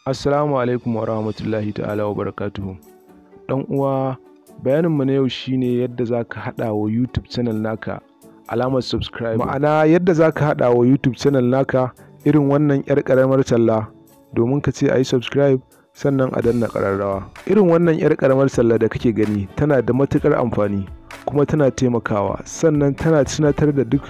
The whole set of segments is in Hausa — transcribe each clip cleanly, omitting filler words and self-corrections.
Assalamu alaikum wa rahmatullahi ta'ala wa barakatuhu. Dan uwa, bayaninmu na yau shine yadda zaka haɗa wa YouTube channel naka alamar subscribe. Ma'ana yadda zaka haɗa wa YouTube channel naka irin wannan yar karamar talla domin ka ce ayi subscribe sannan a danna ƙararrawa. Irin wannan yar karamar talla da kake gani tana da matukar amfani kuma tana taimakawa, sannan tana tunatar da duk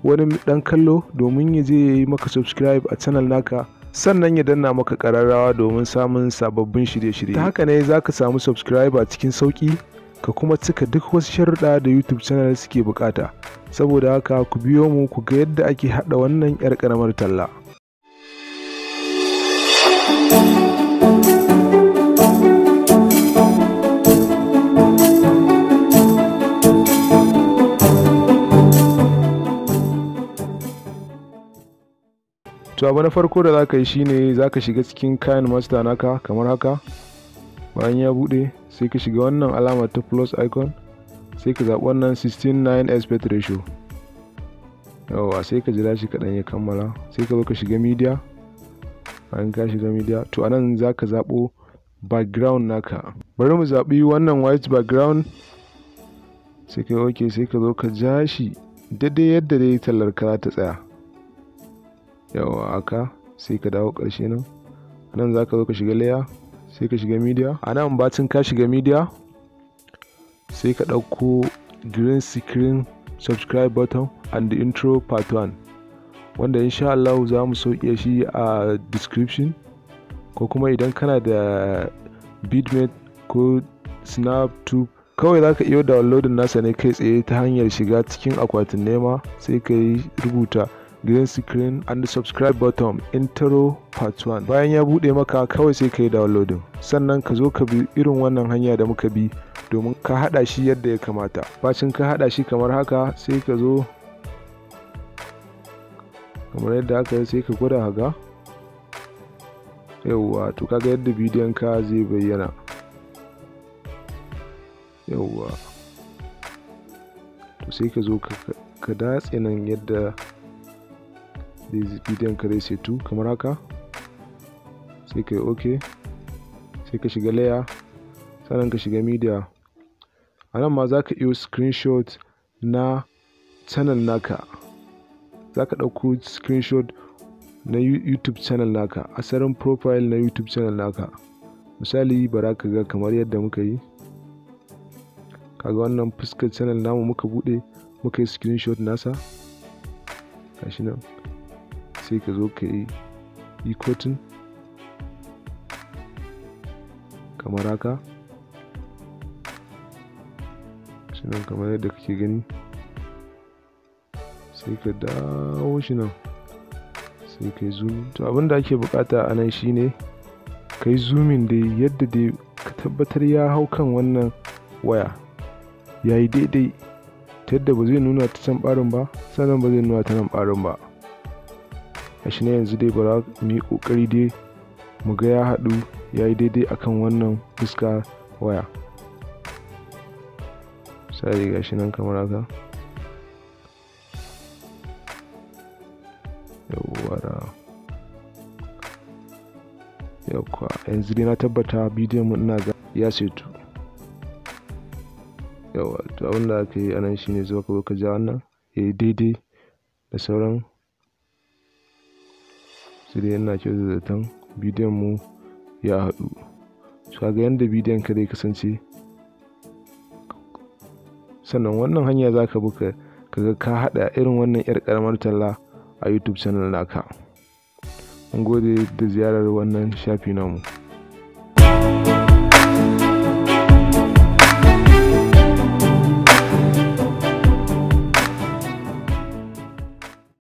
wani dan kallo domin ya je ya yi maka subscribe a channel naka, sannan ya danna maka ƙararrawa domin samun sababbin shirye-shirye. Ta haka ne za ka samu subscriber cikin sauƙi ka kuma cika duk wasu sharuɗa da YouTube channel suke bukata. Saboda haka ku biyo mu ku ga yadda ake haɗa wannan 'yar ƙaramar talla. To abu na farko da zaka yi shine zaka shiga cikin kayan master naka kamar haka. Bayan ya bude sai ka shiga wannan alama ta plus icon, sai ka zaɓi wannan 16:9 aspect ratio. Yawa sai ka jira shi kaɗan ya kammala, sai ka zo ka shiga media. Bayan ka shiga media, to anan zaka zaɓo background naka. Bari mu zaɓi wannan white background, sai ka okay, sai ka zo ka ja shi daidai yadda dai tallar ka ta tsaya. Yawa haka, sai ka dawo ƙarshe nan za ka zo ka shiga layer, sai ka shiga media. A nan bacin ka shiga media sai ka ɗauko green screen subscribe button and the intro part 1, wanda insha Allah za mu sauke shi a description, ko kuma idan kana da bitmate ko snaptube kawai za ka iya downloading nasa ne kai tsaye ta hanyar shiga cikin akwatin nema, sai ka yi rubuta green screen and the subscribe button intro part 1. Bayan ya bude maka kawai sai ka yi downloading, sannan ka zo ka bi irin wannan hanya da muka bi domin ka hada shi yadda ya kamata. Bacin ka hada shi kamar haka, sai ka zo kamar yadda aka yi, sai ka gwada haka. Yawwa, to kaga yadda bidiyon ka zai bayyana. Yawwa, to sai ka zo ka datse nan yadda bidiyon ka zai setu kamar haka, sai ka yi ok, sai ka shiga layer, sannan ka shiga media. A nan ma za ka iya screenshot na channel naka, za ka ɗauko screenshot na YouTube channel naka, asalin profile na YouTube channel naka. Misali bara ka ga kamar yadda muka yi, kaga wannan fuskar channel namu muka bude muka yi screenshot nasa gashi nan, sai ka zo ka yi cutting kamar haka, shi nan kamar yadda kake gani, sai ka dawo shi nan, sai ka yi zoom. To abinda ake bukata a nan shine ka yi zooming dai yadda dai ka tabbatar ya hau kan wannan waya, ya yi daidai ta yadda ba zai nuna ta can ɓarin ba, sannan ba zai nuna ta nan ɓarin ba. Gashi ne yanzu dai bara mu yi kokari dai mu ga ya haɗu ya yi daidai akan wannan fuska waya. Sai gashi nan kamar haka. Yawwa, yanzu dai na tabbata bidiyon mu ina ga ya setu. Yawwa, to abin da aka yi anan shine zuwa ka zo ka ja wannan ya yi daidai da sauran. Sai dai yana kyau da zaton bidiyon mu ya haɗu. So ga yanda bidiyon ka zai kasance, sannan wannan hanya za ka bi kaga ka haɗa irin wannan 'yar ƙaramar talla a YouTube channel naka. Mun gode da ziyarar wannan shafi namu.